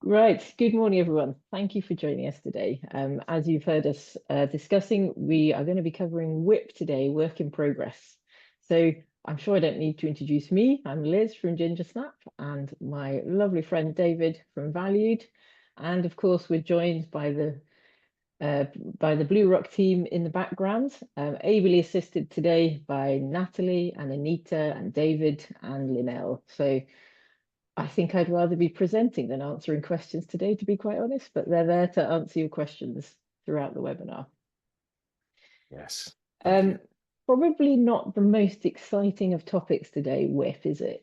Right. Good morning, everyone. Thank you for joining us today. As you've heard us discussing, we are going to be covering WIP today, work in progress. So I'm sure I don't need to introduce me. I'm Liz from Gingersnap and my lovely friend David from Valued. And of course, we're joined by the Blue Rock team in the background, ably assisted today by Natalie and Anita and David and Linnell. So I think I'd rather be presenting than answering questions today, to be quite honest, but they're there to answer your questions throughout the webinar. Yes, thank you. Probably not the most exciting of topics today, WIP, is it?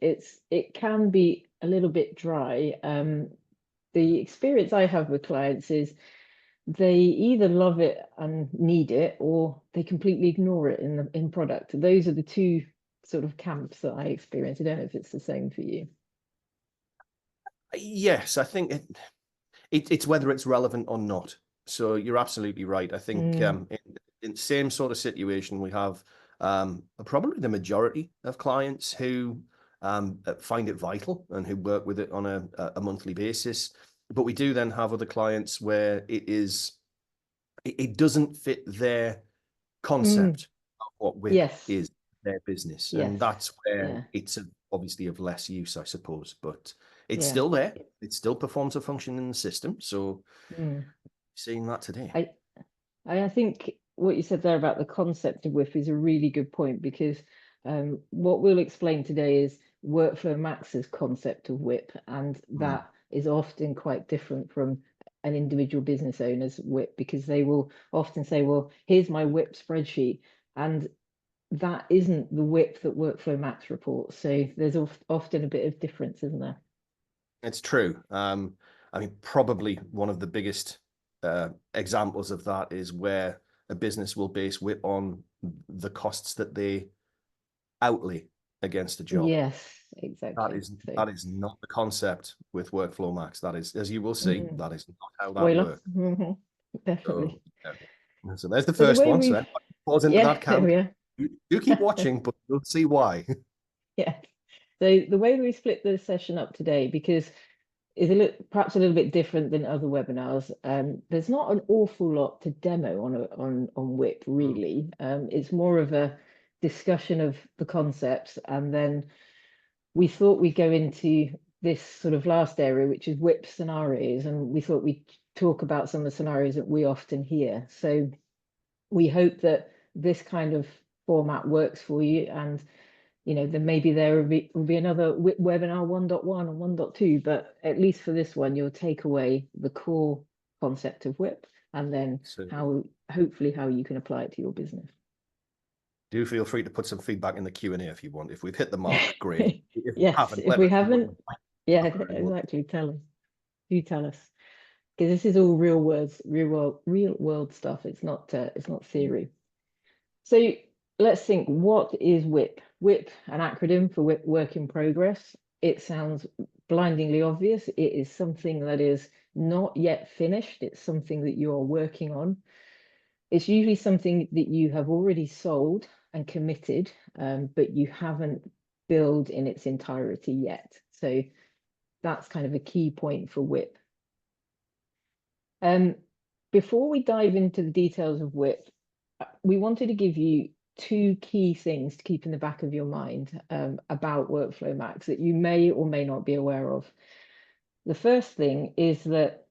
It can be a little bit dry. The experience I have with clients is they either love it and need it, or they completely ignore it in product. Those are the two sort of camps that I experience. I don't know if it's the same for you. Yes, I think it's whether it's relevant or not. So you're absolutely right. I think in the same sort of situation, we have probably the majority of clients who find it vital and who work with it on a monthly basis. But we do then have other clients where it doesn't fit their concept of what WIP Yes. is, their business, and Yes. that's where Yeah. it's obviously of less use, I suppose. But it's Yeah. still there. It still performs a function in the system. So Mm. seeing that today. I I think what you said there about the concept of WIP is a really good point because what we'll explain today is Workflow Max's concept of WIP, and that is often quite different from an individual business owner's WIP because they will often say, well, here's my WIP spreadsheet, and that isn't the WIP that Workflow Max reports. So there's often a bit of difference, isn't there? It's true. I mean, probably one of the biggest examples of that is where a business will base WIP on the costs that they outlay against a job. Yes, exactly. So, That is not the concept with Workflow Max. That is, as you will see, mm, that is not how that spoiler. works. So, Definitely. so there's the So the first way one. So we've, everybody falls into yeah, that there camp. we are. You keep watching, but you'll see why. Yeah. So the way we split the session up today, because it's perhaps a little bit different than other webinars. There's not an awful lot to demo on WIP really. It's more of a discussion of the concepts, and then we thought we'd go into this sort of last area, which is WIP scenarios, and we thought we'd talk about some of the scenarios that we often hear. So we hope that this kind of format works for you, and then maybe there will be another webinar 1.1 and 1.2, but at least for this one, you'll take away the core concept of WIP and then So hopefully how you can apply it to your business. do feel free to put some feedback in the Q&A if you want. If we've hit the mark, great. If we Yes, haven't, if let we us know. haven't, yeah, exactly. Tell us. Do tell us. Because this is all real words, real world stuff. It's not theory. So let's think, what is WIP? WIP, an acronym for WIP, work in progress. It sounds blindingly obvious. It is something that is not yet finished. It's something that you are working on. It's usually something that you have already sold and committed, but you haven't billed in its entirety yet. So that's kind of a key point for WIP. Before we dive into the details of WIP, we wanted to give you two key things to keep in the back of your mind about Workflow Max that you may or may not be aware of. The first thing is that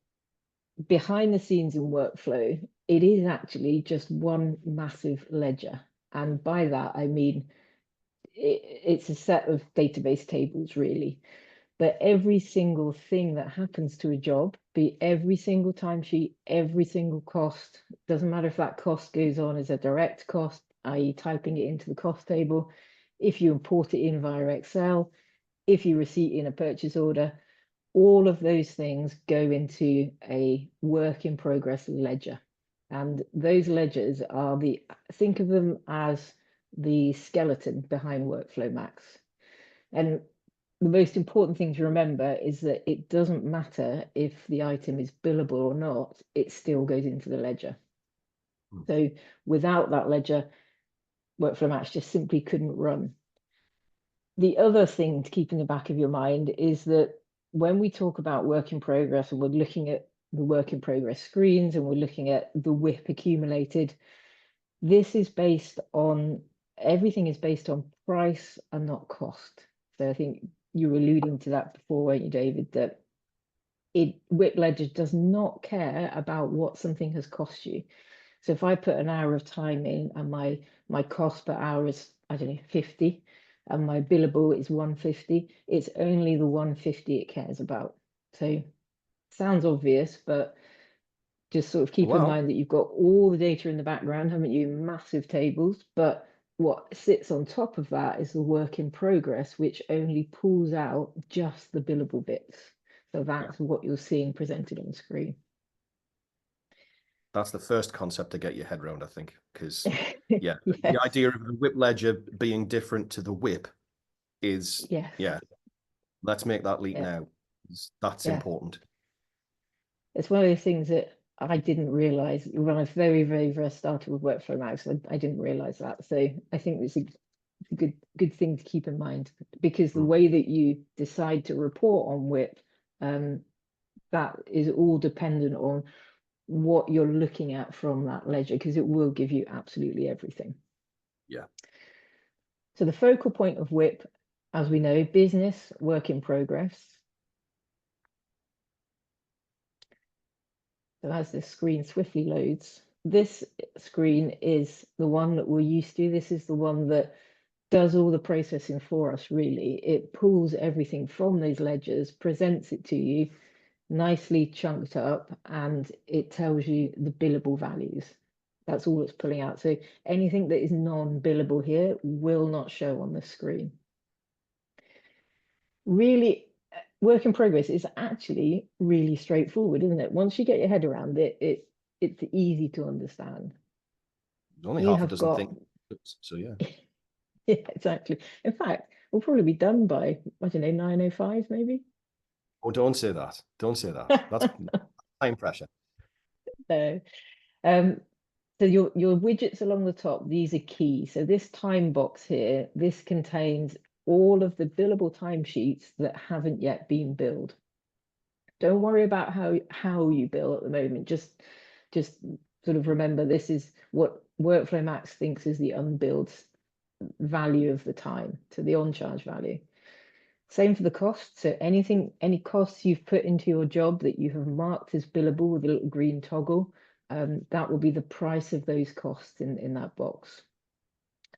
behind the scenes in Workflow, it is actually just one massive ledger. And by that, I mean, it's a set of database tables, really. But every single thing that happens to a job, be every single timesheet, every single cost, doesn't matter if that cost goes on as a direct cost, i.e. typing it into the cost table, if you import it in via Excel, if you receipt in a purchase order, all of those things go into a work in progress ledger. And those ledgers are think of them as the skeleton behind Workflow Max. And the most important thing to remember is that it doesn't matter if the item is billable or not, it still goes into the ledger. So without that ledger, Workflow Max just simply couldn't run. The other thing to keep in the back of your mind is that when we talk about work in progress and we're looking at the work in progress screens and we're looking at the WIP accumulated, this is based on, everything is based on price and not cost. So I think you were alluding to that before, weren't you, David, that WIP Ledger does not care about what something has cost you. So if I put an hour of time in and my cost per hour is, I don't know, 50, and my billable is 150, it's only the 150 it cares about. So sounds obvious, but just sort of keep in mind that you've got all the data in the background, haven't you? Massive tables, but what sits on top of that is the work in progress, which only pulls out just the billable bits. So that's what you're seeing presented on the screen. That's the first concept to get your head around, I think, because yes. The idea of the WIP ledger being different to the WIP is, let's make that leap now. That's important. It's one of those things that I didn't realize when I very, very first started with Workflow Max. I didn't realize that. So I think it's a good thing to keep in mind, because the way that you decide to report on WIP, that is all dependent on what you're looking at from that ledger, because it will give you absolutely everything. Yeah. So the focal point of WIP, as we know, business, work in progress. So as this screen swiftly loads, this screen is the one that we're used to. This is the one that does all the processing for us, really. It pulls everything from those ledgers, presents it to you, nicely chunked up, and it tells you the billable values. That's all it's pulling out. So anything that is non-billable here will not show on the screen. Really, work in progress is actually really straightforward, isn't it? Once you get your head around it, it's easy to understand. There's only half a dozen things, so yeah. Yeah, exactly. In fact, we'll probably be done by, I don't know, 9:05 maybe. Oh, don't say that. Don't say that. That's time pressure. No. So your widgets along the top, these are key. So this time box here, this contains all of the billable timesheets that haven't yet been billed. Don't worry about how you bill at the moment. Just sort of remember, this is what Workflow Max thinks is the unbilled value of the time, to the on-charge value. Same for the cost. So any costs you've put into your job that you have marked as billable with a little green toggle, that will be the price of those costs in that box.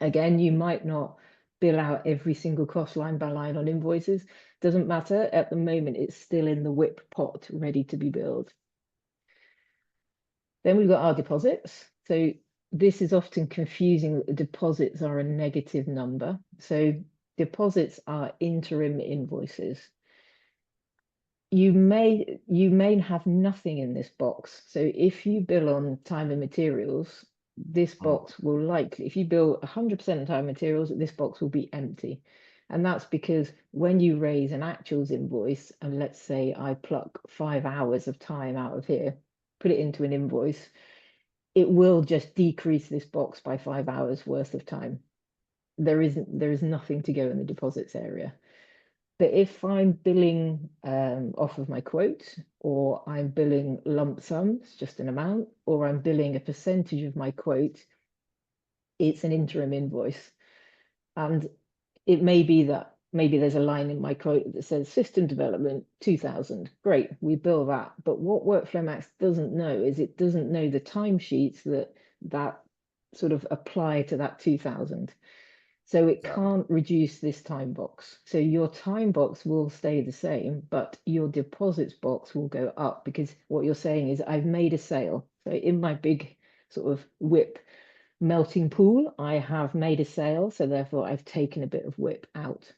Again, you might not bill out every single cost line by line on invoices. Doesn't matter. At the moment, it's still in the WIP pot, ready to be billed. Then we've got our deposits. So this is often confusing. Deposits are a negative number. So deposits are interim invoices. You may have nothing in this box. So if you bill on time and materials, this box will likely, if you bill 100% of time and materials, this box will be empty. And that's because when you raise an actuals invoice, and let's say I pluck 5 hours of time out of here, put it into an invoice, it will just decrease this box by 5 hours worth of time. There is nothing to go in the deposits area. But if I'm billing off of my quote, or I'm billing lump sums, just an amount, or I'm billing a percentage of my quote, it's an interim invoice. And it may be that maybe there's a line in my quote that says system development 2,000. Great, we bill that. But what Workflow Max doesn't know is it doesn't know the timesheets that sort of apply to that 2,000. So it can't reduce this time box. So your time box will stay the same, but your deposits box will go up, because what you're saying is I've made a sale. So in my big sort of WIP melting pool, I have made a sale. So therefore I've taken a bit of WIP out.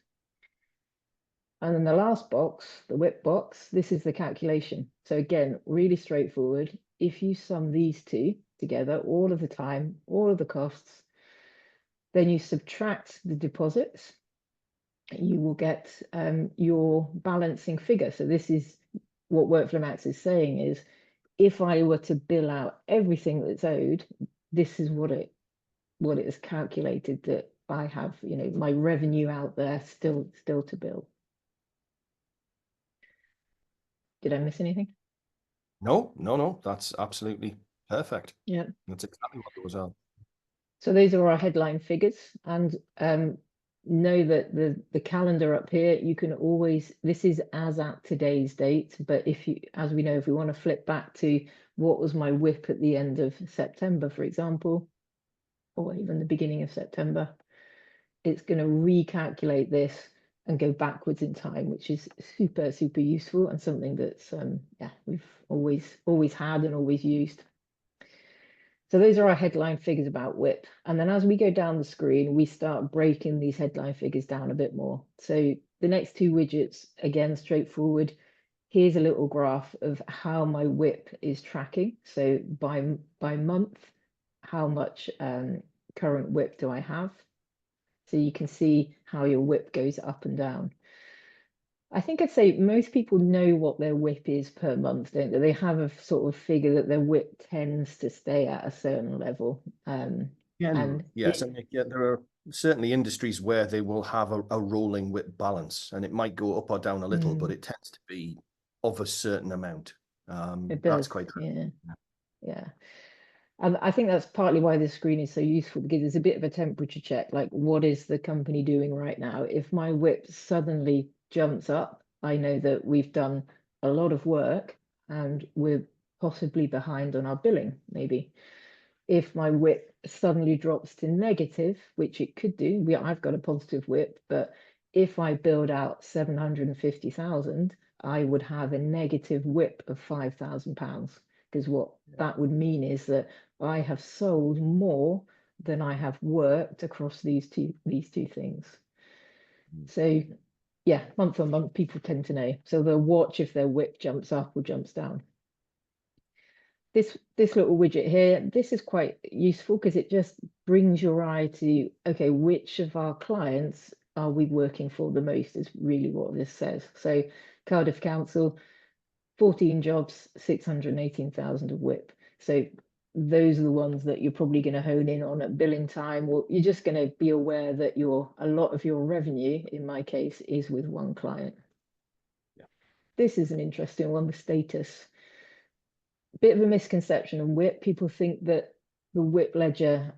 And then the last box, the WIP box, this is the calculation. So again, really straightforward. If you sum these two together, all of the time, all of the costs, then you subtract the deposits, you will get your balancing figure. So this is what Workflow Max is saying is, if I were to bill out everything that's owed, this is what it is calculated that I have, my revenue out there still to bill. Did I miss anything? No, that's absolutely perfect. Yeah. That's exactly what those are. So those are our headline figures, and know that the calendar up here, you can always, this is as at today's date, but if you, as we know, if we want to flip back to what was my WIP at the end of September, for example, or even the beginning of September, it's going to recalculate this and go backwards in time, which is super, super useful and something that's, yeah, we've always had and always used. So those are our headline figures about WIP. And then as we go down the screen, we start breaking these headline figures down a bit more. So the next two widgets, again, straightforward. Here's a little graph of how my WIP is tracking. So by month, how much current WIP do I have? So you can see how your WIP goes up and down. I think I'd say most people know what their WIP is per month, don't they? They have a sort of figure that their WIP tends to stay at a certain level. And Yes, and yeah, there are certainly industries where they will have a rolling WIP balance, and it might go up or down a little, but it tends to be of a certain amount. It That's does, quite yeah. Yeah. And I think that's partly why this screen is so useful, because it's a bit of a temperature check. Like, what is the company doing right now? If my WIP suddenly jumps up, I know that we've done a lot of work and we're possibly behind on our billing, maybe. If my WIP suddenly drops to negative, which it could do, I've got a positive WIP, but if I build out 750,000, I would have a negative WIP of £5,000, because what that would mean is that I have sold more than I have worked across these two things. So yeah, month on month, people tend to know. So they'll watch if their WIP jumps up or jumps down. This little widget here, this is quite useful because it just brings your eye to, okay, which of our clients are we working for the most is really what this says. So Cardiff Council, 14 jobs, 618,000 of WIP. So those are the ones that you're probably going to hone in on at billing time, or you're just going to be aware that a lot of your revenue, in my case, is with one client. Yeah. This is an interesting one, the status. Bit of a misconception on WIP. People think that the WIP ledger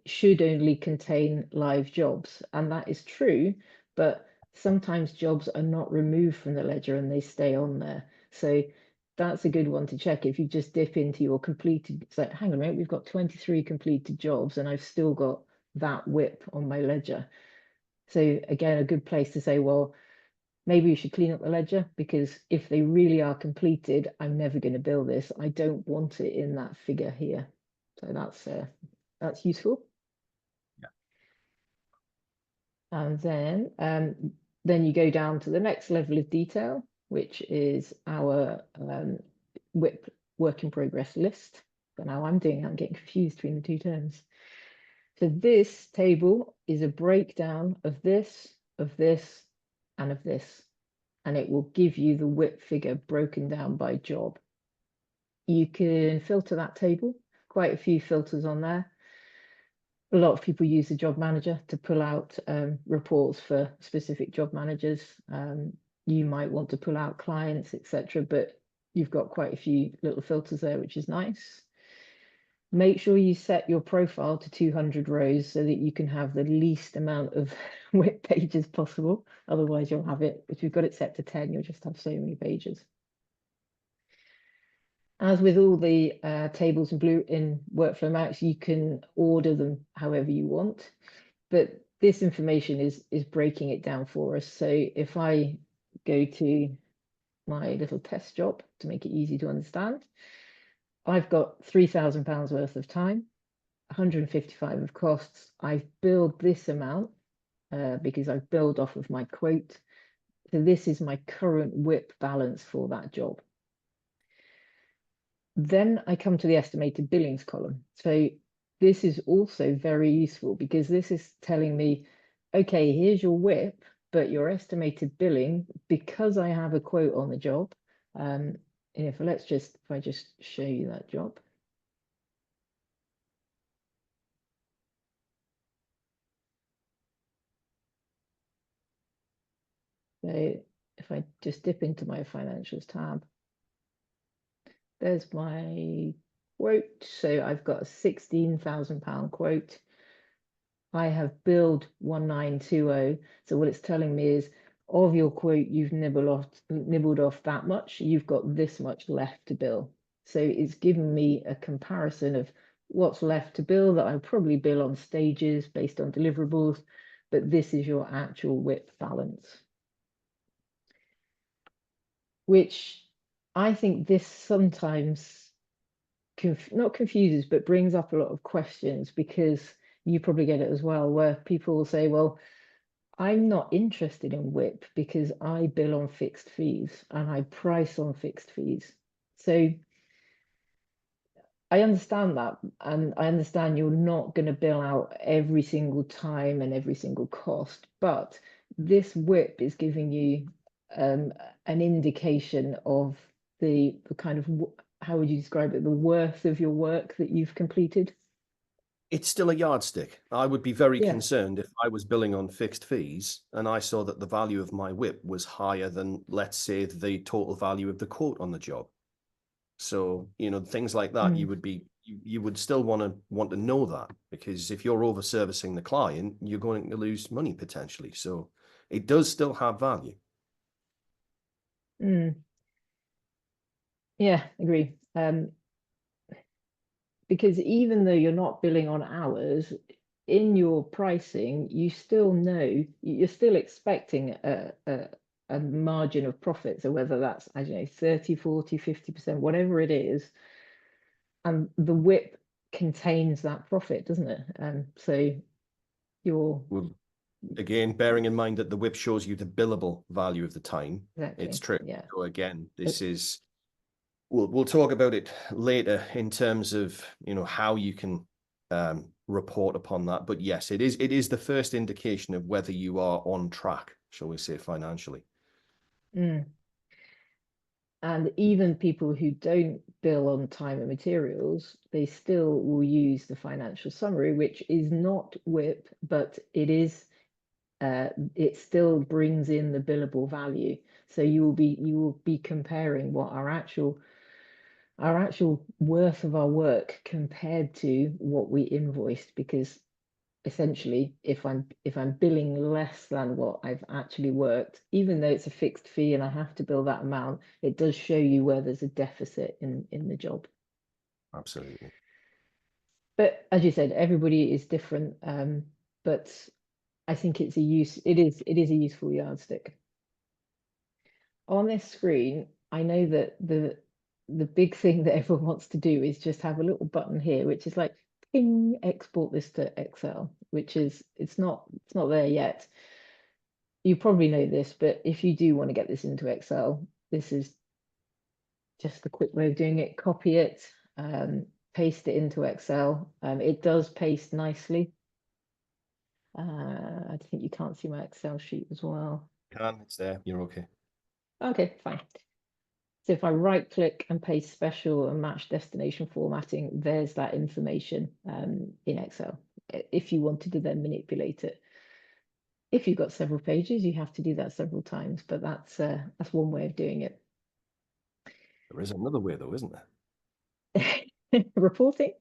should only contain live jobs, and that is true, but sometimes jobs are not removed from the ledger and they stay on there. So that's a good one to check. If you just dip into your completed, it's like, hang on a minute, we've got 23 completed jobs and I've still got that WIP on my ledger. So again, a good place to say, well, maybe you should clean up the ledger, because if they really are completed, I'm never going to bill this. I don't want it in that figure here. So that's useful. Yeah. And then you go down to the next level of detail, which is our WIP work in progress list. But now I'm getting confused between the two terms. So this table is a breakdown of this, and of this. And it will give you the WIP figure broken down by job. You can filter that table, quite a few filters on there. A lot of people use the job manager to pull out reports for specific job managers. You might want to pull out clients, etc., but you've got quite a few little filters there, which is nice. Make sure you set your profile to 200 rows so that you can have the least amount of WIP pages possible. Otherwise, you'll have it, if you've got it set to 10, you'll just have so many pages. As with all the tables in WorkflowMax, you can order them however you want, but this information is breaking it down for us. So if I go to my little test job to make it easy to understand, I've got £3,000 worth of time, 155 of costs. I've billed this amount because I've billed off of my quote. So this is my current WIP balance for that job. Then I come to the estimated billings column. So this is also very useful because this is telling me, okay, here's your WIP, but your estimated billing, because I have a quote on the job. And if I just show you that job. So if I just dip into my financials tab, there's my quote. So I've got a £16,000 quote. I have billed 1920. So what it's telling me is, of your quote, you've nibbled off that much. You've got this much left to bill. So it's given me a comparison of what's left to bill that I probably bill on stages based on deliverables, but this is your actual WIP balance. Which I think this sometimes not confuses, but brings up a lot of questions, because you probably get it as well, where people will say, well, I'm not interested in WIP because I bill on fixed fees and I price on fixed fees. So I understand that, and I understand you're not going to bill out every single time and every single cost, but this WIP is giving you an indication of the kind of, how would you describe it, the worth of your work that you've completed? It's still a yardstick. I would be very Yeah. concerned if I was billing on fixed fees and I saw that the value of my WIP was higher than, let's say, the total value of the quote on the job. So, things like that, you would still want to know that, because if you're over servicing the client, you're going to lose money potentially. So it does still have value. Yeah, agree. Because even though you're not billing on hours, in your pricing, you still know you're still expecting a margin of profit. So whether that's, I don't know, 30, 40, 50%, whatever it is, and the WIP contains that profit, doesn't it? So you're Well, again, bearing in mind that the WIP shows you the billable value of the time, exactly, it's true. yeah. So again, this is, we'll talk about it later in terms of, how you can report upon that. But yes, it is the first indication of whether you are on track, shall we say, financially. And even people who don't bill on time and materials, they still will use the financial summary, which is not WIP, but it still brings in the billable value. So you will be comparing what our actual worth of our work compared to what we invoiced, because essentially, if I'm billing less than what I've actually worked, even though it's a fixed fee and I have to bill that amount, it does show you where there's a deficit in the job. Absolutely. But as you said, everybody is different. But I think it is a useful yardstick. On this screen, I know that the big thing that everyone wants to do is just have a little button here, which is like, ping, export this to Excel, which is, it's not there yet. You probably know this, but if you do want to get this into Excel, this is just the quick way of doing it. Copy it, paste it into Excel. It does paste nicely. I think you can't see my Excel sheet as well. It's there. You're okay. Okay, fine. So if I right click and paste special and match destination formatting, there's that information in Excel, if you wanted to then manipulate it. If you've got several pages, you have to do that several times, but that's one way of doing it. There is another way though, isn't there? Reporting?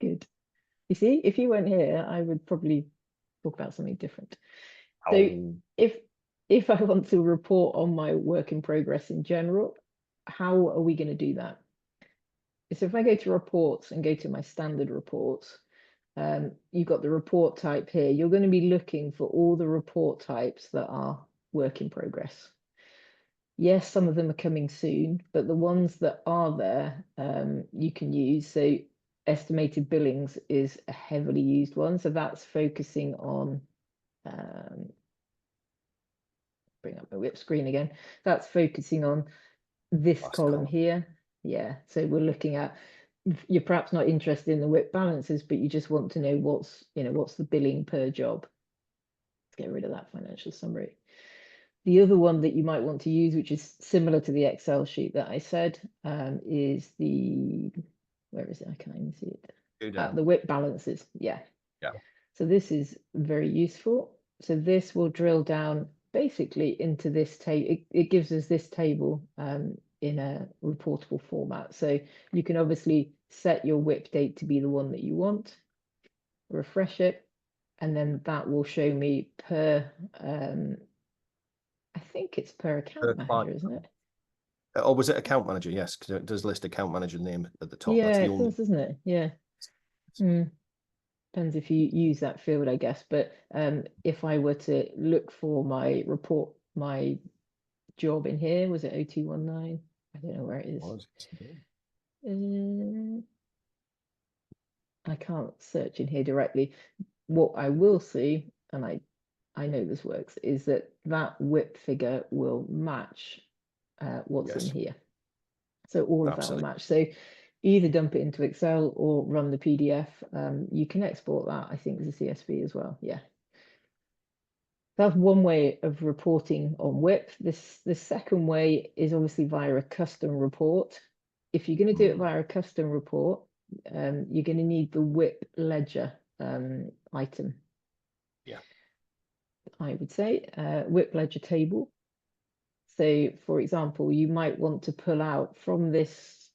Good. You see, if you weren't here, I would probably talk about something different. So if I want to report on my work in progress in general, how are we going to do that? So if I go to reports and go to my standard reports, you've got the report type here. You're going to be looking for all the report types that are work in progress. Yes, some of them are coming soon, but the ones that are there, you can use. So estimated billings is a heavily used one. So that's focusing on, bring up my WIP screen again. That's focusing on this column here. Yeah, so we're looking at, you're perhaps not interested in the WIP balances, but you just want to know what's the billing per job. Let's get rid of that financial summary. The other one that you might want to use, which is similar to the Excel sheet that I said, is where is it? I can't even see it. The WIP balances. Yeah. Yeah. So this is very useful. So this will drill down basically into this table. It gives us this table in a reportable format. So you can obviously set your WIP date to be the one that you want, refresh it, and then that will show me per, I think it's per account manager, isn't it? Or was it account manager? Yes, because it does list account manager name at the top. Yeah, That's the it only. does, doesn't it? Yeah. Depends if you use that field, I guess. But if I were to look for my report, my job in here, was it 0219? I don't know where it is. I can't search in here directly. What I will see, and I know this works, is that WIP figure will match what's in here. So all of that will match. So either dump it into Excel or run the PDF. You can export that, I think, as a CSV as well. Yeah. That's one way of reporting on WIP. The second way is obviously via a custom report. If you're going to do it via a custom report, you're going to need the WIP ledger item. Yeah. I would say WIP ledger table. So, for example, you might want to pull out from this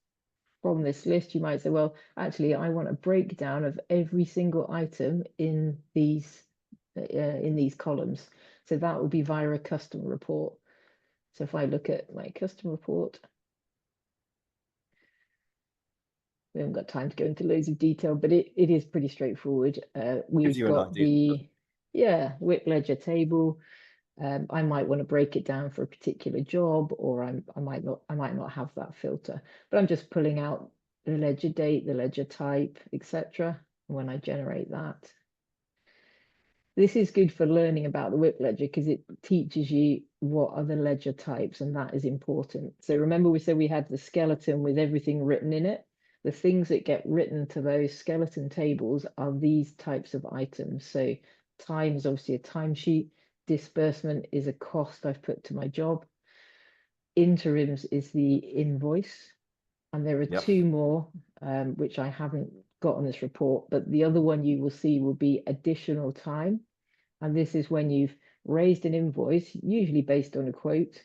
list. You might say, well, actually, I want a breakdown of every single item in these columns. So that will be via a custom report. So if I look at my custom report, we haven't got time to go into loads of detail, but it is pretty straightforward. We've got the WIP ledger table. I might want to break it down for a particular job, or I might not have that filter, but I'm just pulling out the ledger date, the ledger type, etc. when I generate that. This is good for learning about the WIP ledger because it teaches you what are the ledger types, and that is important. So remember we said we had the skeleton with everything written in it. The things that get written to those skeleton tables are these types of items. So time is obviously a timesheet. Disbursement is a cost I've put to my job. Interims is the invoice. And there are two more, which I haven't got on this report, but the other one you will see will be additional time. And this is when you've raised an invoice, usually based on a quote,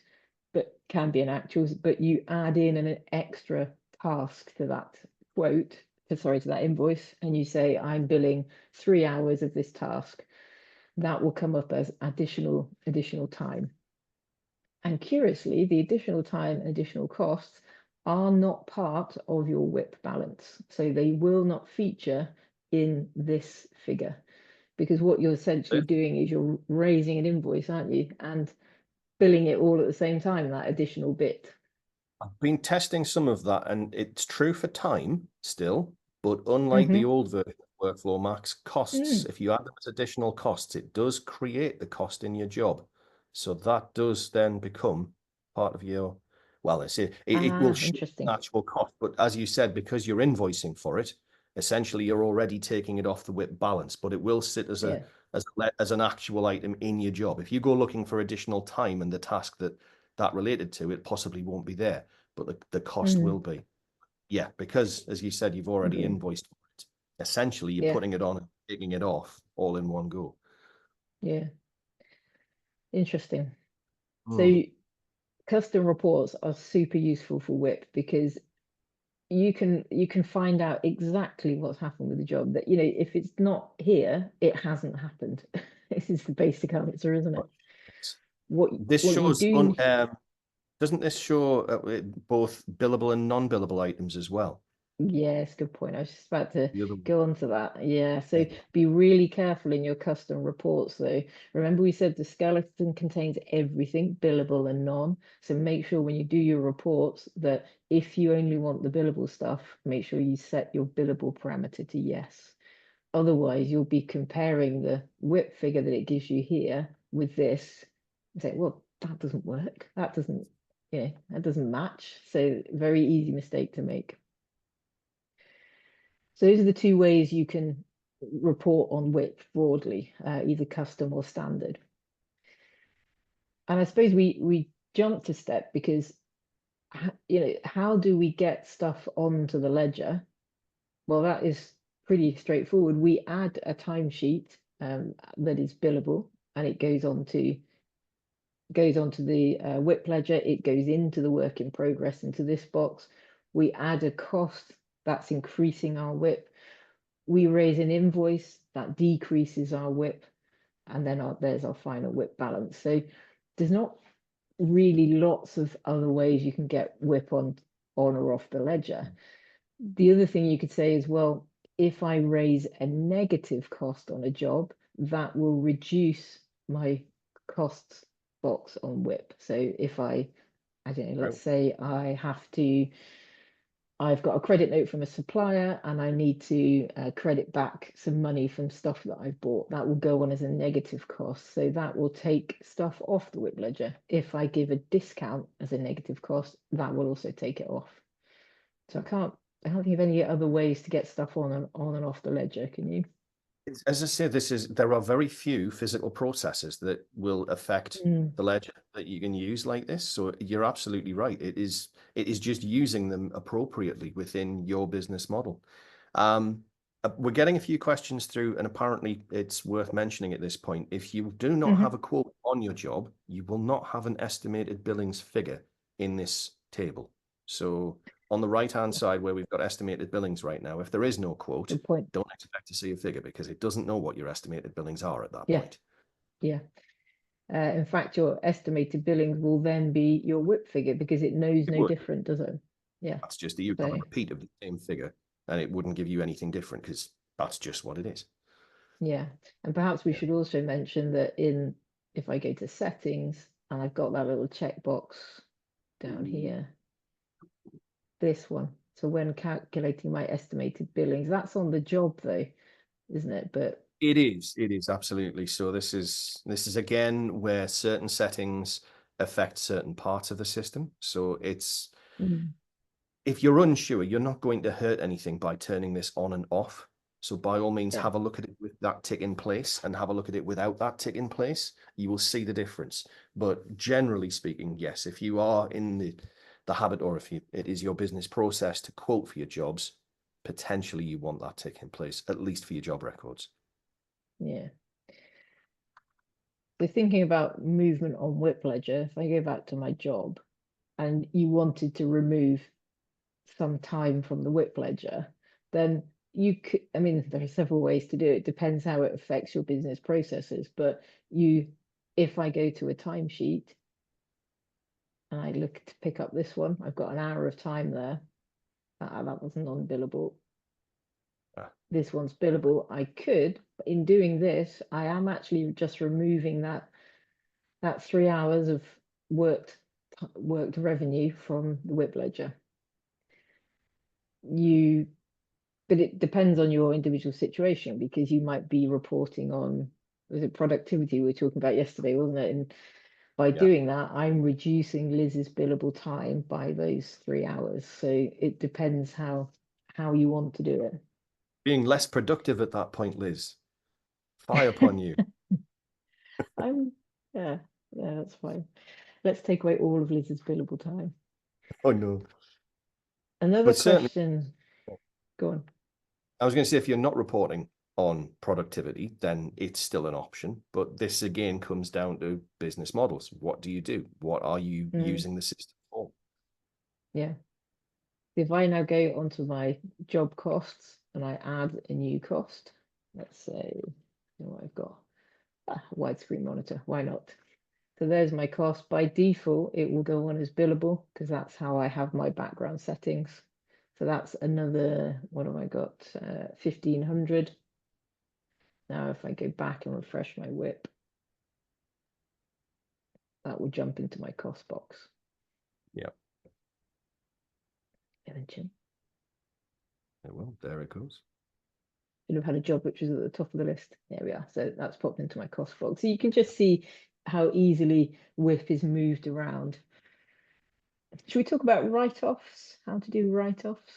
but can be an actual, but you add in an extra task to that quote, to that invoice, and you say, I'm billing 3 hours of this task. That will come up as additional time. And curiously, the additional time and additional costs are not part of your WIP balance. So they will not feature in this figure, because what you're essentially doing is you're raising an invoice, aren't you? And billing it all at the same time, that additional bit. I've been testing some of that, and it's true for time still, but unlike the old version of Workflow Max, costs, if you add them as additional costs, it does create the cost in your job. So that does then become part of your, well, it will show the actual cost, but as you said, because you're invoicing for it, essentially you're already taking it off the WIP balance, but it will sit as as an actual item in your job. If you go looking for additional time and the task that related to it possibly won't be there, but the cost will be. Yeah, because as you said, you've already invoiced for it. Essentially, you're putting it on and taking it off all in one go. Yeah. Interesting. So custom reports are super useful for WIP because you can find out exactly what's happened with the job. That, you know, if it's not here, it hasn't happened. This is the basic answer, isn't it? What shows doesn't this show both billable and non-billable items as well? Yes, good point. I was just about to go on to that. Yeah, so be really careful in your custom reports, though. Remember, we said the skeleton contains everything, billable and non. So make sure when you do your reports that if you only want the billable stuff, make sure you set your billable parameter to yes. Otherwise, you'll be comparing the WIP figure that it gives you here with this and say, well, that doesn't work. That doesn't match. So very easy mistake to make. So those are the two ways you can report on WIP broadly, either custom or standard. And I suppose we jumped a step because, you know, how do we get stuff onto the ledger? Well, that is pretty straightforward. We add a timesheet that is billable, and it goes on to goes onto the WIP ledger, it goes into the work in progress into this box. We add a cost, that's increasing our WIP. We raise an invoice, that decreases our WIP, and then there's our final WIP balance. So there's not really lots of other ways you can get WIP on or off the ledger. The other thing you could say is, well, if I raise a negative cost on a job, that will reduce my costs box on WIP. So if I don't know, let's say I've got a credit note from a supplier and I need to credit back some money from stuff that I've bought, that will go on as a negative cost. So that will take stuff off the WIP ledger. If I give a discount as a negative cost, that will also take it off. So I can't think of any other ways to get stuff on and off the ledger, can you? As I say, there are very few physical processes that will affect the ledger that you can use like this. So you're absolutely right. It is just using them appropriately within your business model. We're getting a few questions through, and apparently it's worth mentioning at this point. If you do not have a quote on your job, you will not have an estimated billings figure in this table. So on the right-hand side where we've got estimated billings right now, if there is no quote, Good point. don't expect to see a figure because it doesn't know what your estimated billings are at that Yeah. point. Yeah. In fact, your estimated billings will then be your WIP figure because it knows no different, does it? Yeah. That's just you've got a repeat of the same figure, and it wouldn't give you anything different because that's just what it is. Yeah. And perhaps we should also mention that if I go to settings and I've got that little checkbox down here, this one. So when calculating my estimated billings, that's on the job though, isn't it? But it is absolutely. So this is again where certain settings affect certain parts of the system. So it's if you're unsure, you're not going to hurt anything by turning this on and off. So by all means, have a look at it with that tick in place and have a look at it without that tick in place. You will see the difference. But generally speaking, yes, if you are in the habit, or if it is your business process to quote for your jobs, potentially you want that tick in place, at least for your job records. Yeah. So thinking about movement on WIP ledger, if I go back to my job and you wanted to remove some time from the WIP ledger, then you could, I mean, there are several ways to do it. Depends how it affects your business processes. But if I go to a timesheet and I look to pick up this one, I've got an hour of time there. That was non-billable. This one's billable. I could, but in doing this, I am actually just removing that 3 hours of worked revenue from the WIP ledger. But it depends on your individual situation because you might be reporting on, was it productivity we were talking about yesterday, wasn't it? And by doing that, I'm reducing Liz's billable time by those 3 hours. So it depends how you want to do it. Being less productive at that point, Liz. Fire upon you. Yeah, that's fine. Let's take away all of Liz's billable time. Oh no. Another question. Go on. I was going to say, if you're not reporting on productivity, then it's still an option. But this again comes down to business models. What do you do? What are you using the system for? Yeah. If I now go onto my job costs and I add a new cost, let's say, I've got a widescreen monitor. Why not? So there's my cost. By default, it will go on as billable because that's how I have my background settings. So that's another, what have I got? 1,500. Now, if I go back and refresh my WIP, that will jump into my cost box. Yeah. It will. There it goes. Should have had a job which was at the top of the list. There we are. So that's popped into my cost box. So you can just see how easily WIP is moved around. Should we talk about write-offs? How to do write-offs?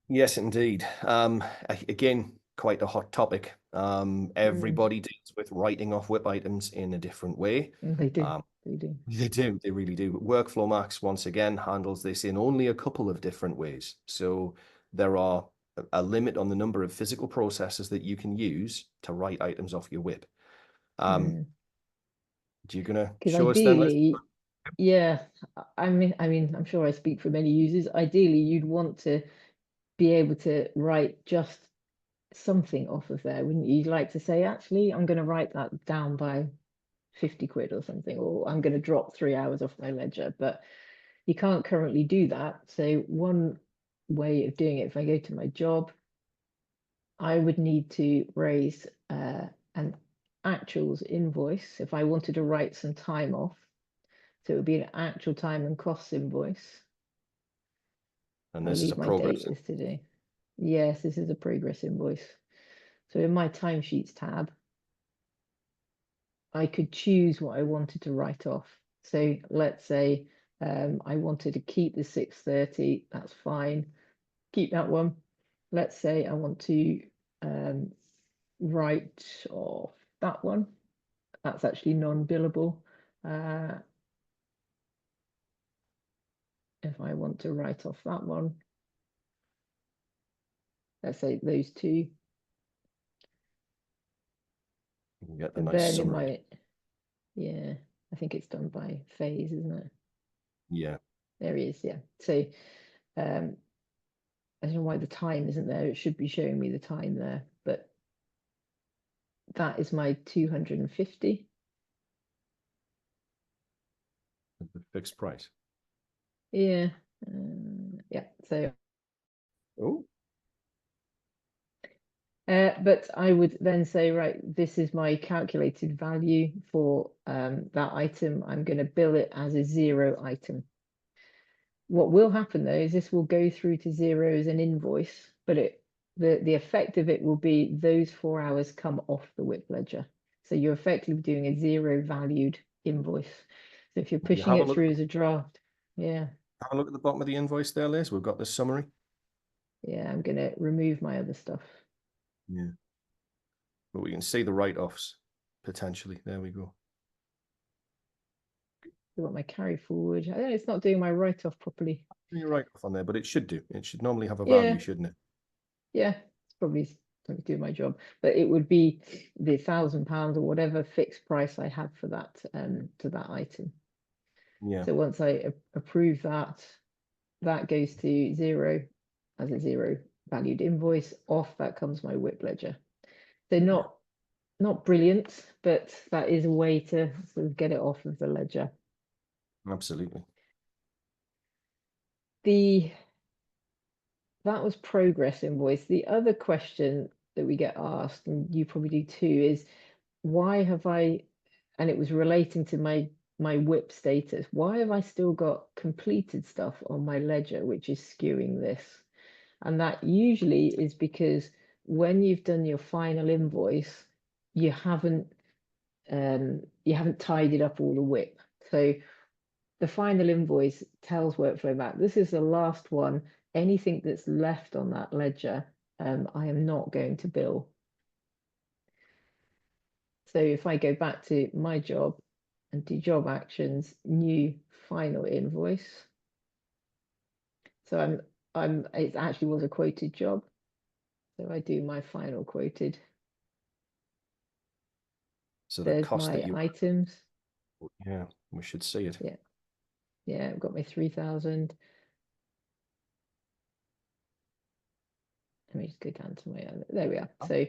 Yes, indeed. Again, quite a hot topic. Everybody deals with writing off WIP items in a different way. They do. They do. They do. They really do. But WorkflowMax, once again, handles this in only a couple of different ways. So there are a limit on the number of physical processes that you can use to write items off your WIP. Do you gonna Because show us then? ideally, yeah, I mean, I'm sure I speak for many users. Ideally, you'd want to be able to write just something off of there, wouldn't you? You'd like to say, actually, I'm going to write that down by 50 quid or something, or I'm going to drop 3 hours off my ledger, but you can't currently do that. So one way of doing it, if I go to my job, I would need to raise an actuals invoice if I wanted to write some time off. So it would be an actual time and costs invoice. And I'll this is a leave my progress. date as today. Yes, this is a progress invoice. So in my timesheets tab, I could choose what I wanted to write off. So let's say I wanted to keep the 6:30, that's fine. Keep that one. Let's say I want to write off that one. That's actually non-billable. If I want to write off that one, let's say those two. You can get the And nice then in summary. my, yeah, I think it's done by phase, isn't it? Yeah. There he is, yeah. So I don't know why the time isn't there. It should be showing me the time there, but that is my 250. The fixed price. Yeah. Yeah. So Oh, but I would then say, right, this is my calculated value for that item. I'm going to bill it as a 0 item. What will happen though is this will go through to 0 as an invoice, but the effect of it will be those 4 hours come off the WIP ledger. So you're effectively doing a 0 valued invoice. So if you're you pushing have a it look. through as a draft, yeah, Have a look at the bottom of the invoice there, Liz. We've got the summary. yeah, I'm going to remove my other stuff. Yeah. But we can see the write-offs potentially. There we go. I got my carry forward. I know it's not doing my write-off properly. You're right off on there, but it should do. It should normally have a Yeah, value, shouldn't it? yeah, it's probably don't do my job, but it would be the £1,000 or whatever fixed price I have for that to that item. Yeah. So once I approve that, that goes to 0 as a 0 valued invoice. Off that comes my WIP ledger. So not brilliant, but that is a way to sort of get it off of the ledger. Absolutely. That was progress invoice. The other question that we get asked, and you probably do too, is why have I, and it was relating to my WIP status, why have I still got completed stuff on my ledger, which is skewing this? And that usually is because when you've done your final invoice, you haven't tidied up all the WIP. So the final invoice tells Workflow Mac, this is the last one. Anything that's left on that ledger, I am not going to bill. So if I go back to my job and do job actions, new final invoice. So it actually was a quoted job. So I do my final quoted. So the There's cost my that you, items. yeah, we should see it. Yeah. Yeah, I've got my 3,000. Let me just go down to my other, there we are. So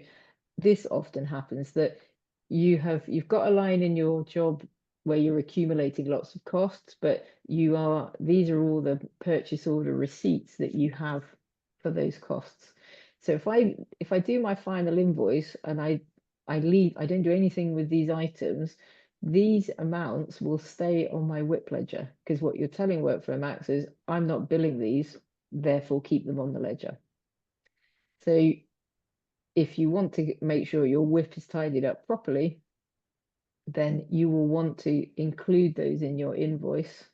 this often happens that you've got a line in your job where you're accumulating lots of costs, but these are all the purchase order receipts that you have for those costs. So if I do my final invoice and I don't do anything with these items, these amounts will stay on my WIP ledger, because what you're telling Workflow Max is I'm not billing these, therefore keep them on the ledger. So if you want to make sure your WIP is tidied up properly, then you will want to include those in your invoice.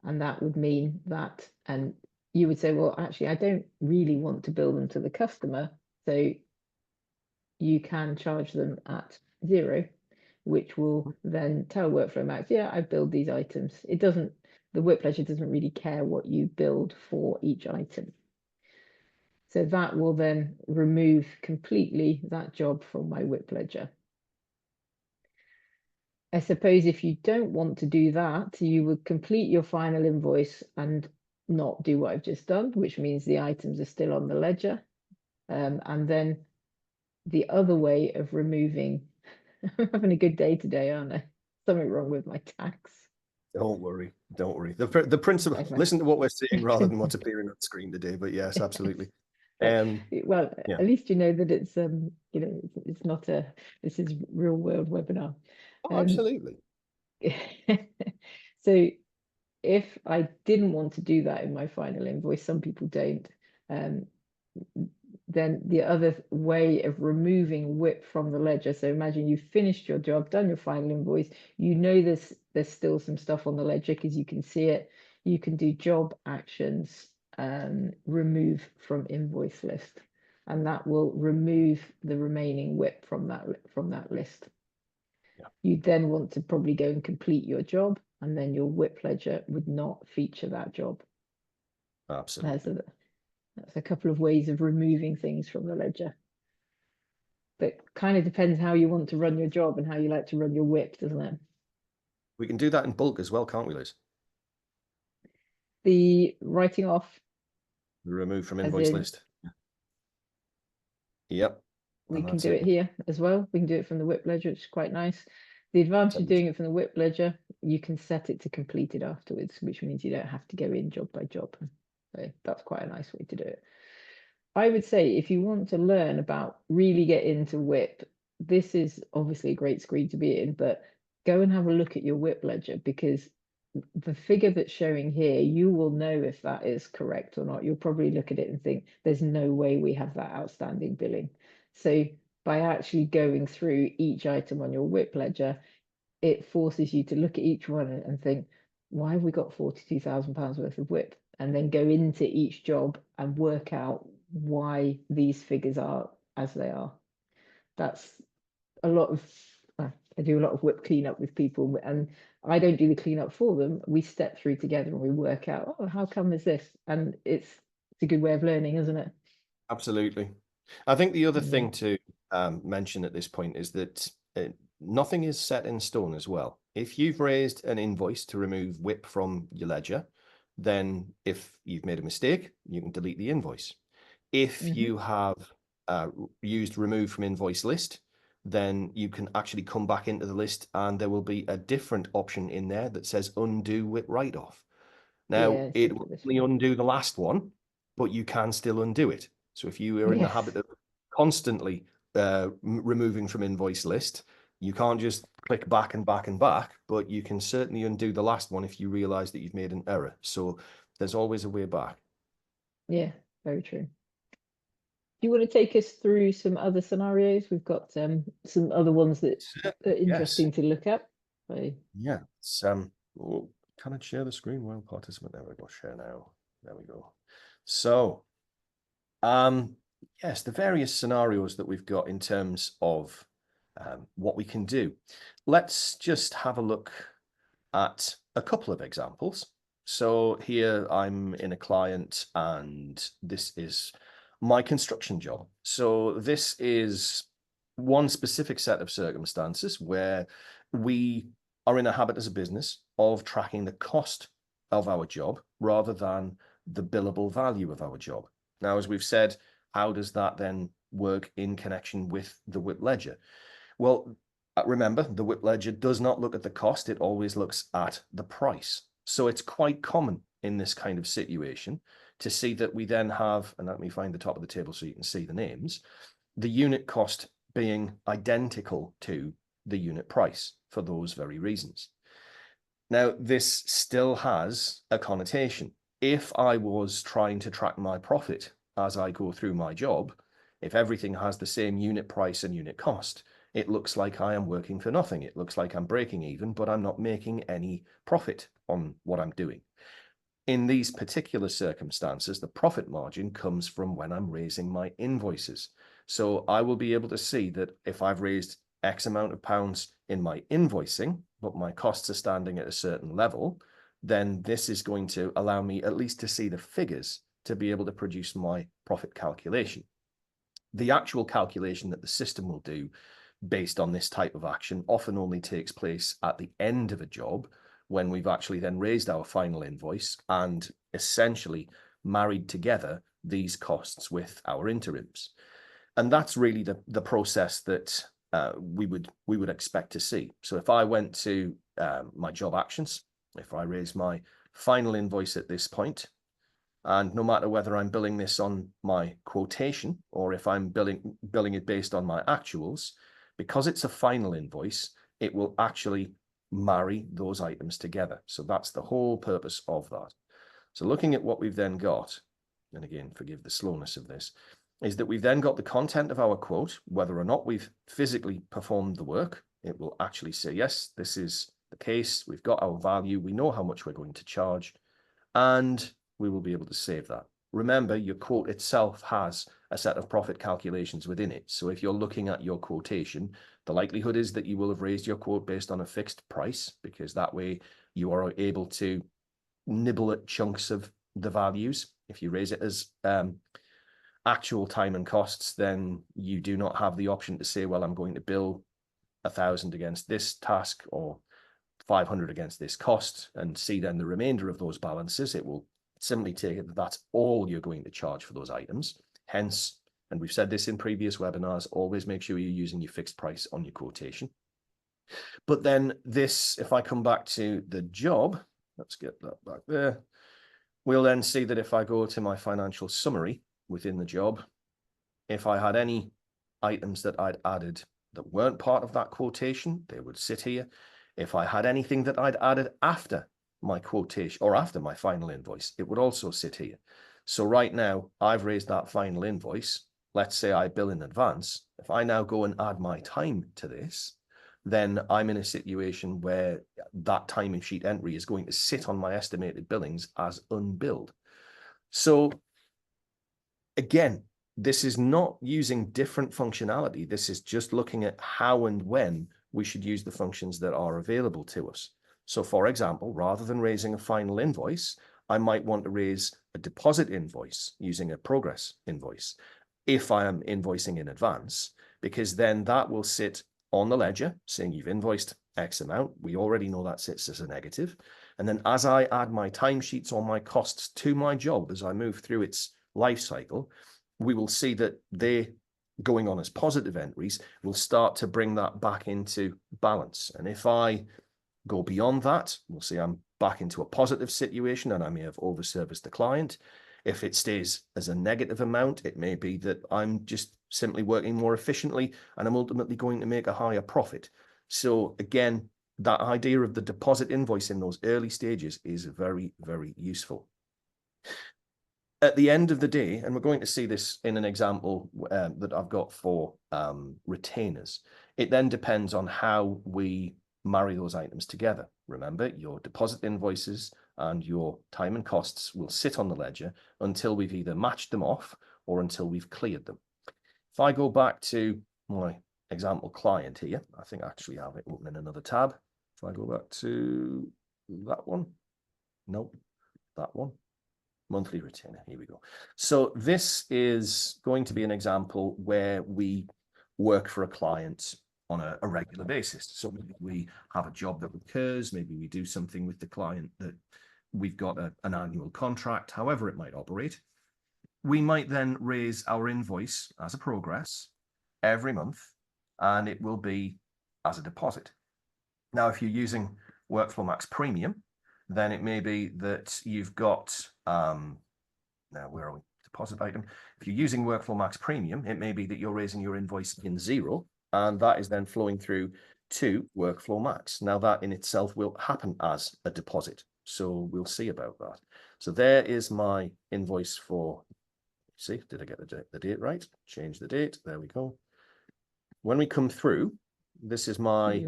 And that would mean that, and you would say, well, actually, I don't really want to bill them to the customer. So you can charge them at 0, which will then tell Workflow Max, yeah, I build these items. The WIP ledger doesn't really care what you build for each item. So that will then remove completely that job from my WIP ledger. I suppose if you don't want to do that, you would complete your final invoice and not do what I've just done, which means the items are still on the ledger. And then the other way of removing, I'm having a good day today, aren't I? Something wrong with my tax. Don't worry, don't worry. The principle, Okay. listen to what we're saying rather than what's appearing on screen today. But yes, absolutely. Well, Yeah. at least you know that it's it's not this is real world webinar. Oh, absolutely. So if I didn't want to do that in my final invoice, some people don't, then the other way of removing WIP from the ledger. So imagine you've finished your job, done your final invoice, you know there's still some stuff on the ledger because you can see it. You can do job actions, remove from invoice list, and that will remove the remaining WIP from that list. Yeah. You then want to probably go and complete your job, and then your WIP ledger would not feature that job. Absolutely. That's a couple of ways of removing things from the ledger. But kind of depends how you want to run your job and how you like to run your WIP, doesn't it? We can do that in bulk as well, can't we, Liz? The writing off, Remove from as invoice in, list. we can do it here as well. We can do it from the WIP ledger, which is quite nice. The advantage of doing it from the WIP ledger, you can set it to completed afterwards, which means you don't have to go in job by job. So that's quite a nice way to do it. I would say if you want to learn about really get into WIP, this is obviously a great screen to be in, but go and have a look at your WIP ledger, because the figure that's showing here, you will know if that is correct or not. You'll probably look at it and think, there's no way we have that outstanding billing. So by actually going through each item on your WIP ledger, it forces you to look at each one and think, why have we got £42,000 worth of WIP? And then go into each job and work out why these figures are as they are. That's a lot of, I do a lot of WIP cleanup with people, and I don't do the cleanup for them. We step through together and we work out, oh, how come is this? And it's a good way of learning, isn't it? Absolutely. I think the other thing to mention at this point is that nothing is set in stone as well. If you've raised an invoice to remove WIP from your ledger, then if you've made a mistake, you can delete the invoice. If you have used remove from invoice list, then you can actually come back into the list and there will be a different option in there that says undo WIP write-off. Now, it will only undo the last one, but you can still undo it. So if you are in the habit of constantly removing from invoice list, you can't just click back and back and back, but you can certainly undo the last one if you realize that you've made an error. So there's always a way back. Yeah, very true. Do you want to take us through some other scenarios? We've got some other ones that are interesting to look at. Yeah, can I share the screen while participant? There we go, share now. There we go. So, yes, the various scenarios that we've got in terms of what we can do. Let's just have a look at a couple of examples. So here I'm in a client and this is my construction job. So this is one specific set of circumstances where we are in a habit as a business of tracking the cost of our job rather than the billable value of our job. Now, as we've said, how does that then work in connection with the WIP ledger? Well, remember, the WIP ledger does not look at the cost. It always looks at the price. So it's quite common in this kind of situation to see that we then have, and let me find the top of the table so you can see the names, the unit cost being identical to the unit price for those very reasons. Now, this still has a connotation. If I was trying to track my profit as I go through my job, if everything has the same unit price and unit cost, it looks like I am working for nothing. It looks like I'm breaking even, but I'm not making any profit on what I'm doing. In these particular circumstances, the profit margin comes from when I'm raising my invoices. So I will be able to see that if I've raised X amount of pounds in my invoicing, but my costs are standing at a certain level, then this is going to allow me at least to see the figures to be able to produce my profit calculation. The actual calculation that the system will do based on this type of action often only takes place at the end of a job, when we've actually then raised our final invoice and essentially married together these costs with our interims. And that's really the process that we would expect to see. So if I went to my job actions, if I raise my final invoice at this point, and no matter whether I'm billing this on my quotation or if I'm billing it based on my actuals, because it's a final invoice, it will actually marry those items together. So that's the whole purpose of that. So looking at what we've then got, and again, forgive the slowness of this, is that we've then got the content of our quote, whether or not we've physically performed the work. It will actually say, yes, this is the case. We've got our value. We know how much we're going to charge, and we will be able to save that. Remember, your quote itself has a set of profit calculations within it. So if you're looking at your quotation, the likelihood is that you will have raised your quote based on a fixed price, because that way you are able to nibble at chunks of the values. If you raise it as actual time and costs, then you do not have the option to say, well, I'm going to bill 1,000 against this task or 500 against this cost, and see then the remainder of those balances. It will simply take it that that's all you're going to charge for those items. Hence, and we've said this in previous webinars, always make sure you're using your fixed price on your quotation. But then this, if I come back to the job, let's get that back there. We'll then see that if I go to my financial summary within the job, if I had any items that I'd added that weren't part of that quotation, they would sit here. If I had anything that I'd added after my quotation or after my final invoice, it would also sit here. So right now, I've raised that final invoice. Let's say I bill in advance. If I now go and add my time to this, then I'm in a situation where that timing sheet entry is going to sit on my estimated billings as unbilled. So again, this is not using different functionality. This is just looking at how and when we should use the functions that are available to us. So for example, rather than raising a final invoice, I might want to raise a deposit invoice using a progress invoice if I am invoicing in advance, because then that will sit on the ledger saying you've invoiced X amount. We already know that sits as a negative. And then as I add my timesheets or my costs to my job, as I move through its life cycle, we will see that they going on as positive entries will start to bring that back into balance. And if I go beyond that, we'll see I'm back into a positive situation and I may have overserviced the client. If it stays as a negative amount, it may be that I'm just simply working more efficiently and I'm ultimately going to make a higher profit. So again, that idea of the deposit invoice in those early stages is very, very useful. At the end of the day, and we're going to see this in an example that I've got for retainers, it then depends on how we marry those items together. Remember, your deposit invoices and your time and costs will sit on the ledger until we've either matched them off or until we've cleared them. If I go back to my example client here, I think I actually have it open in another tab. If I go back to that one, nope, that one. Monthly retainer, here we go. So this is going to be an example where we work for a client on a regular basis. So maybe we have a job that recurs, maybe we do something with the client that we've got an annual contract, however it might operate. We might then raise our invoice as a progress every month, and it will be as a deposit. Now, if you're using Workflow Max Premium, then it may be that you've got, now where are we? Deposit item. If you're using Workflow Max Premium, it may be that you're raising your invoice in zero, and that is then flowing through to Workflow Max. Now that in itself will happen as a deposit. So we'll see about that. So there is my invoice for, see, did I get the date right? Change the date. There we go. When we come through, this is my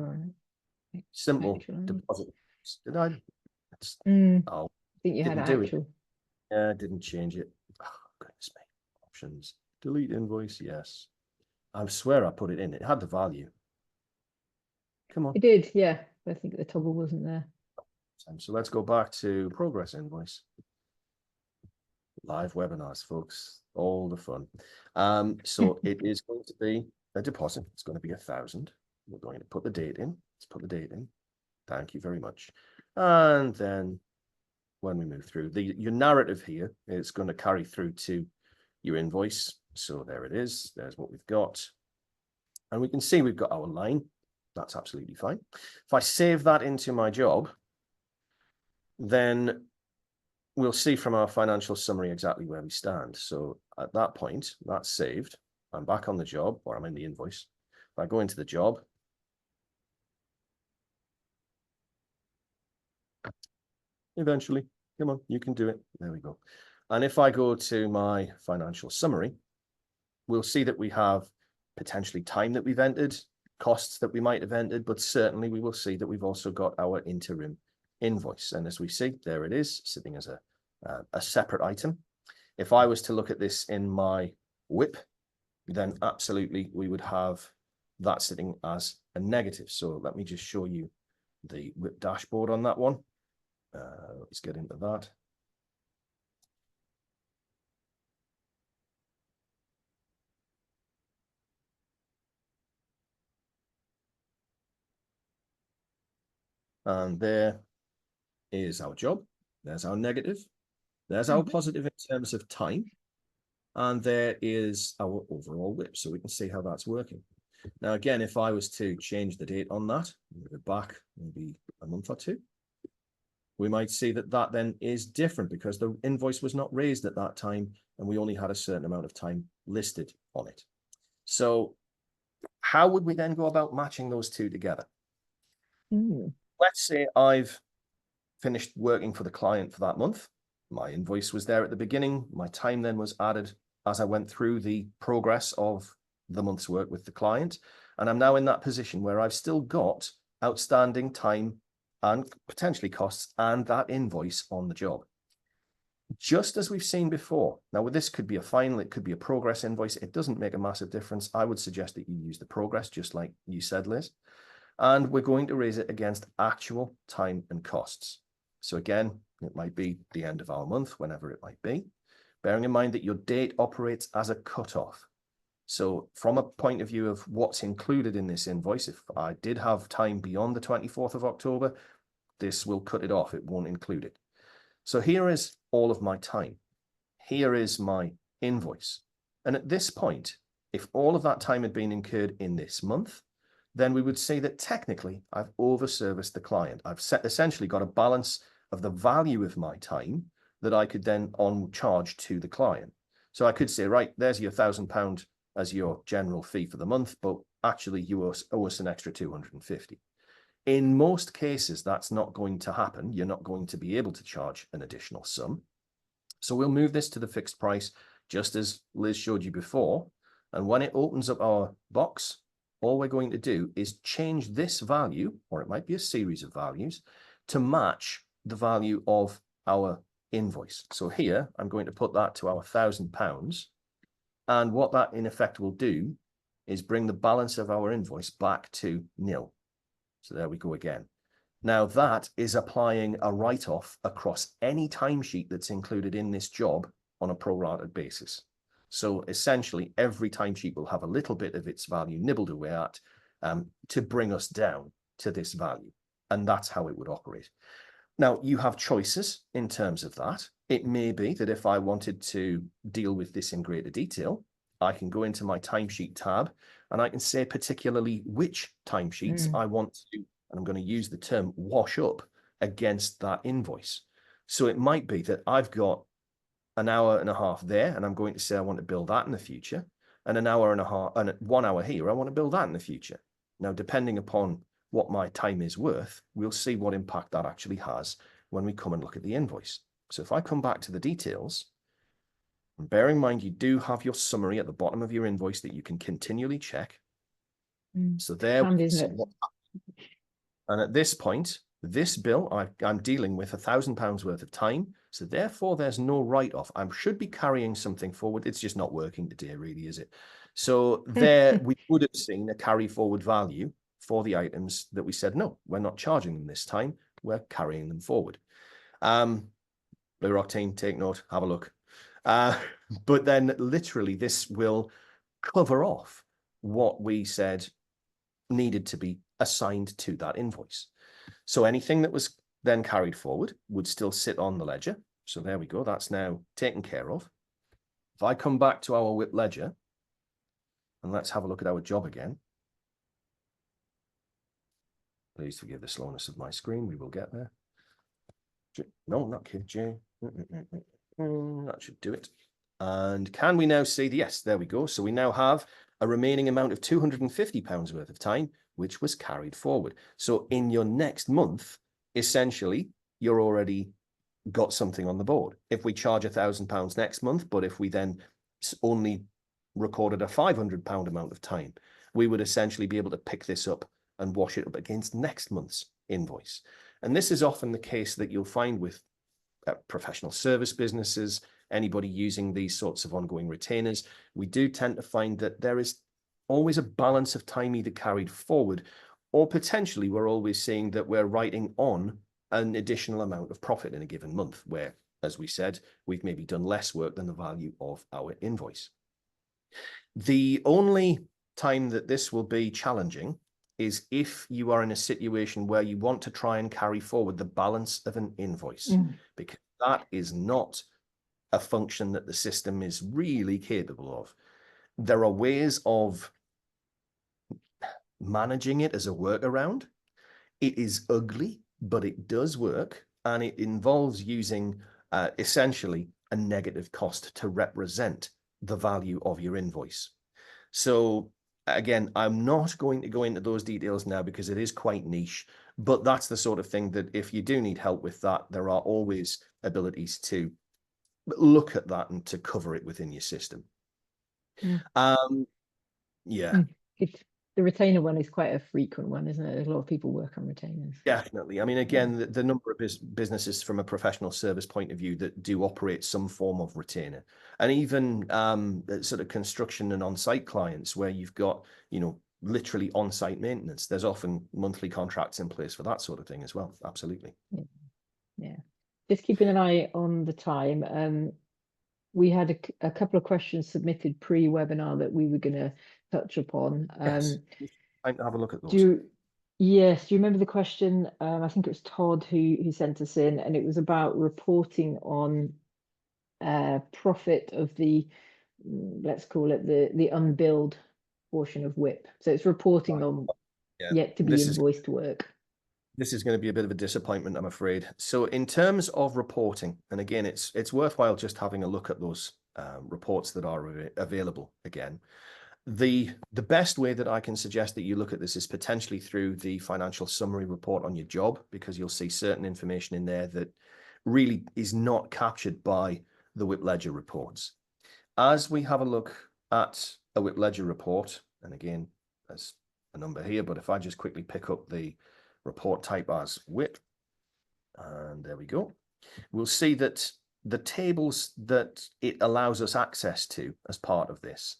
simple deposit. Did I? Oh, I think you had actual. Yeah, didn't change it. Oh, goodness me. Options. Delete invoice. Yes. I swear I put it in. It had the value. Come on. It did, yeah. I think the toggle wasn't there. So let's go back to progress invoice. Live webinars, folks. All the fun. So it is going to be a deposit. It's going to be 1,000. We're going to put the date in. Let's put the date in. Thank you very much. And then when we move through, your narrative here is going to carry through to your invoice. So there it is. There's what we've got. And we can see we've got our line. That's absolutely fine. If I save that into my job, then we'll see from our financial summary exactly where we stand. So at that point, that's saved. I'm back on the job, or I'm in the invoice. If I go into the job, eventually, come on, you can do it. There we go. And if I go to my financial summary, we'll see that we have potentially time that we've entered, costs that we might have entered, but certainly we will see that we've also got our interim invoice. And as we see, there it is, sitting as a separate item. If I was to look at this in my WIP, then absolutely we would have that sitting as a negative. So let me just show you the WIP dashboard on that one. Let's get into that. And there is our job. There's our negative. There's our positive in terms of time. And there is our overall WIP. So we can see how that's working. Now, again, if I was to change the date on that, move it back maybe a month or two, we might see that that then is different because the invoice was not raised at that time and we only had a certain amount of time listed on it. So how would we then go about matching those two together? Let's say I've finished working for the client for that month. My invoice was there at the beginning. My time then was added as I went through the progress of the month's work with the client. And I'm now in that position where I've still got outstanding time and potentially costs and that invoice on the job. Just as we've seen before. Now, this could be a final, it could be a progress invoice. It doesn't make a massive difference. I would suggest that you use the progress, just like you said, Liz. And we're going to raise it against actual time and costs. So again, it might be the end of our month, whenever it might be, bearing in mind that your date operates as a cutoff. So from a point of view of what's included in this invoice, if I did have time beyond the 24th of October, this will cut it off. It won't include it. So here is all of my time. Here is my invoice. And at this point, if all of that time had been incurred in this month, then we would say that technically I've over-serviced the client. I've essentially got a balance of the value of my time that I could then charge to the client. So I could say, right, there's your £1,000 as your general fee for the month, but actually you owe us an extra 250. In most cases, that's not going to happen. You're not going to be able to charge an additional sum. So we'll move this to the fixed price, just as Liz showed you before. And when it opens up our box, all we're going to do is change this value, or it might be a series of values, to match the value of our invoice. So here, I'm going to put that to our £1,000. And what that in effect will do is bring the balance of our invoice back to nil. So there we go again. Now that is applying a write-off across any timesheet that's included in this job on a prorated basis. So essentially every timesheet will have a little bit of its value nibbled away at to bring us down to this value. And that's how it would operate. Now you have choices in terms of that. It may be that if I wanted to deal with this in greater detail, I can go into my timesheet tab and I can say particularly which timesheets I want to, and I'm going to use the term wash up against that invoice. So it might be that I've got an hour and a half there, and I'm going to say I want to build that in the future, and an hour and a half, and 1 hour here, I want to build that in the future. Now, depending upon what my time is worth, we'll see what impact that actually has when we come and look at the invoice. So if I come back to the details, and bear in mind, you do have your summary at the bottom of your invoice that you can continually check. So there, and at this point, this bill, I'm dealing with £1,000 worth of time. So therefore, there's no write-off. I should be carrying something forward. It's just not working today, really, is it? So there, we would have seen a carry forward value for the items that we said, no, we're not charging them this time. We're carrying them forward. Blue Rock team, take note, have a look. But then literally this will cover off what we said needed to be assigned to that invoice. So anything that was then carried forward would still sit on the ledger. So there we go. That's now taken care of. If I come back to our WIP ledger, and let's have a look at our job again. Please forgive the slowness of my screen. We will get there. No, not KJ. That should do it. And can we now see the, yes, there we go. So we now have a remaining amount of £250 worth of time, which was carried forward. So in your next month, essentially, you're already got something on the board. If we charge £1,000 next month, but if we then only recorded a £500 amount of time, we would essentially be able to pick this up and wash it up against next month's invoice. And this is often the case that you'll find with professional service businesses, anybody using these sorts of ongoing retainers. We do tend to find that there is always a balance of time either carried forward, or potentially we're always seeing that we're writing on an additional amount of profit in a given month, where, as we said, we've maybe done less work than the value of our invoice. The only time that this will be challenging is if you are in a situation where you want to try and carry forward the balance of an invoice, because that is not a function that the system is really capable of. There are ways of managing it as a workaround. It is ugly, but it does work, and it involves using essentially a negative cost to represent the value of your invoice. So again, I'm not going to go into those details now because it is quite niche, but that's the sort of thing that if you do need help with that, there are always abilities to look at that and to cover it within your system. Yeah. The retainer one is quite a frequent one, isn't it? A lot of people work on retainers. Definitely. I mean, again, the number of businesses from a professional service point of view that do operate some form of retainer, and even sort of construction and on-site clients where you've got, you know, literally on-site maintenance. There's often monthly contracts in place for that sort of thing as well. Absolutely. Yeah. Just keeping an eye on the time. We had a couple of questions submitted pre-webinar that we were going to touch upon. Yes. Time to have a look at those. Yes, do you remember the question? I think it was Todd who sent us in, and it was about reporting on profit of the, let's call it the unbilled portion of WIP. So it's reporting on yet to be invoiced work. This is going to be a bit of a disappointment, I'm afraid. So in terms of reporting, and again, it's worthwhile just having a look at those reports that are available again. The best way that I can suggest that you look at this is potentially through the financial summary report on your job, because you'll see certain information in there that really is not captured by the WIP ledger reports. As we have a look at a WIP ledger report, and again, there's a number here, but if I just quickly pick up the report type as WIP, and there we go, we'll see that the tables that it allows us access to as part of this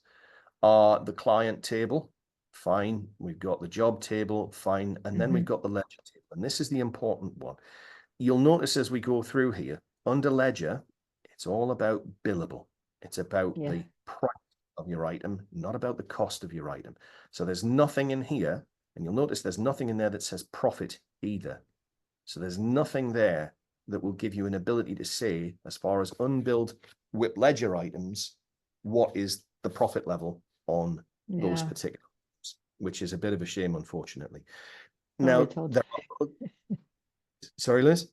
are the client table, fine, we've got the job table, fine, and then we've got the ledger table, and this is the important one. You'll notice as we go through here, under ledger, it's all about billable. It's about the price of your item, not about the cost of your item. So there's nothing in here, and you'll notice there's nothing in there that says profit either. So there's nothing there that will give you an ability to say, as far as unbilled WIP ledger items, what is the profit level on those particular items, which is a bit of a shame, unfortunately. Sorry, Now, sorry, Liz?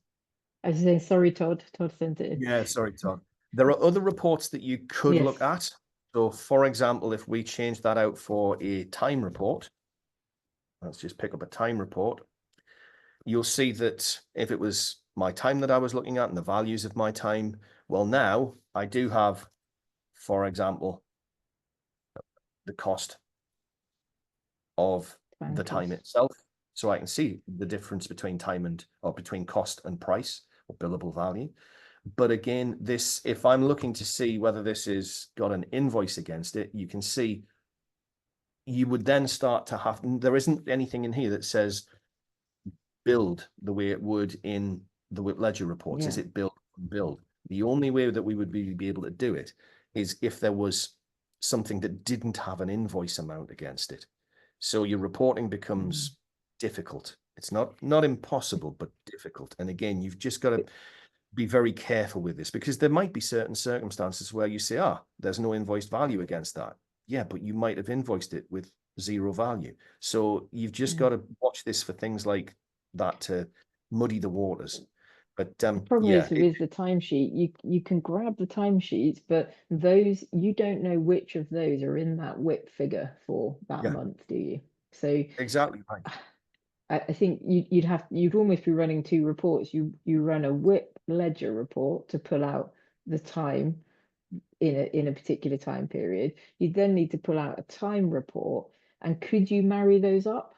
I was saying, sorry, Todd. Todd sent it in. Yeah, sorry, Todd. There are other reports that you could look at. So, for example, if we change that out for a time report, let's just pick up a time report. You'll see that if it was my time that I was looking at and the values of my time, well, now I do have, for example, the cost of the time itself. So I can see the difference between between cost and price or billable value. But again, this, if I'm looking to see whether this is got an invoice against it, you can see you would then start to have, there isn't anything in here that says build the way it would in the WIP ledger reports. Is it build? The only way that we would be able to do it is if there was something that didn't have an invoice amount against it. So your reporting becomes difficult. It's not impossible, but difficult. And again, you've just got to be very careful with this, because there might be certain circumstances where you say, there's no invoiced value against that. Yeah, but you might have invoiced it with zero value. So you've just got to watch this for things like that to muddy the waters. But The problem yeah, is there is the timesheet. You can grab the timesheets, but those you don't know which of those are in that WIP figure for that yeah, month, do you? So exactly right. I think you'd almost be running two reports. You run a WIP ledger report to pull out the time in a particular time period. You then need to pull out a time report. And could you marry those up?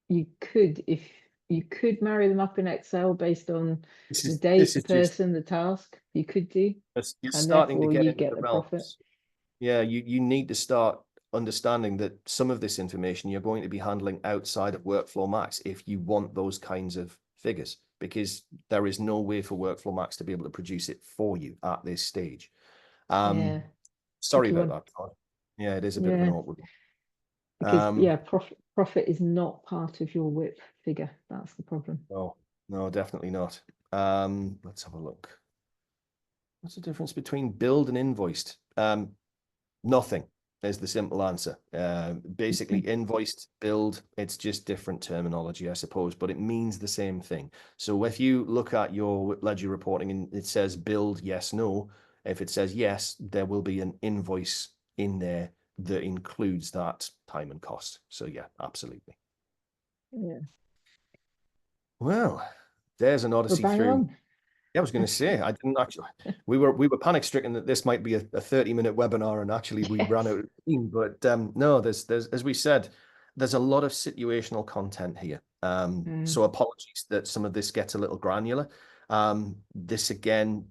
You could, if you could marry them up in Excel based on the date, This the is just person, the task. You could do, you're and starting to therefore get you into get the the profit. realms. Yeah, you need to start understanding that some of this information you're going to be handling outside of Workflow Max if you want those kinds of figures, because there is no way for Workflow Max to be able to produce it for you at this stage. Yeah, Sorry tricky about one. that, Todd. Yeah, it is a bit of an Yeah, awkward one. because yeah, profit is not part of your WIP figure. That's the problem. No, definitely not. Let's have a look. What's the difference between billed and invoiced? Nothing is the simple answer. Basically, invoiced, billed, it's just different terminology, I suppose, but it means the same thing. So if you look at your ledger reporting and it says billed, yes, no, if it says yes, there will be an invoice in there that includes that time and cost. So yeah, absolutely. Yeah, Well, there's an we're odyssey bang through. on. Yeah, I was going to say, I didn't actually. We were panic stricken that this might be a 30-minute webinar, and actually we ran out Yes. of steam. But no, there's as we said, there's a lot of situational content here. So apologies that some of this gets a little granular. This again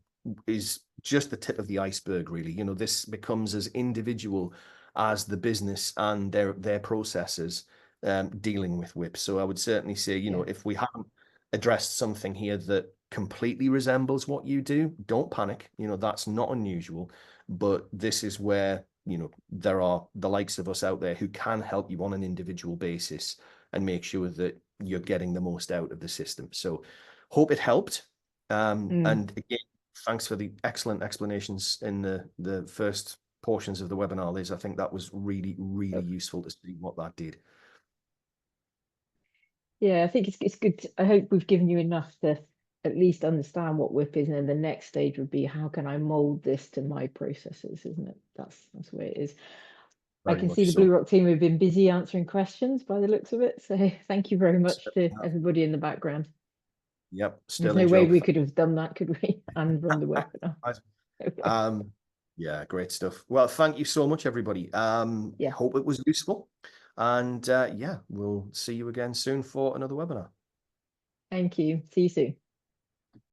is just the tip of the iceberg, really. You know, this becomes as individual as the business and their processes dealing with WIP. So I would certainly say, you know, if we haven't addressed something here that completely resembles what you do, don't panic. You know, that's not unusual, but this is where, you know, there are the likes of us out there who can help you on an individual basis and make sure that you're getting the most out of the system. So hope it helped. And again, thanks for the excellent explanations in the first portions of the webinar, Liz. I think that was really, really useful to see what that did. Yeah, I think it's good. I hope we've given you enough to at least understand what WIP is, and then the next stage would be how can I mold this to my processes, isn't it? That's the way it is. I Very can see much the so. Blue Rock team have been busy answering questions by the looks of it. So thank you very much to everybody in the background. Yep, There's no Sterling way job. we could have done that, could we? And run the webinar. Yeah, great stuff. Well, thank you so much, everybody. Yeah. Hope it was useful. And yeah, we'll see you again soon for another webinar. Thank you. See you soon.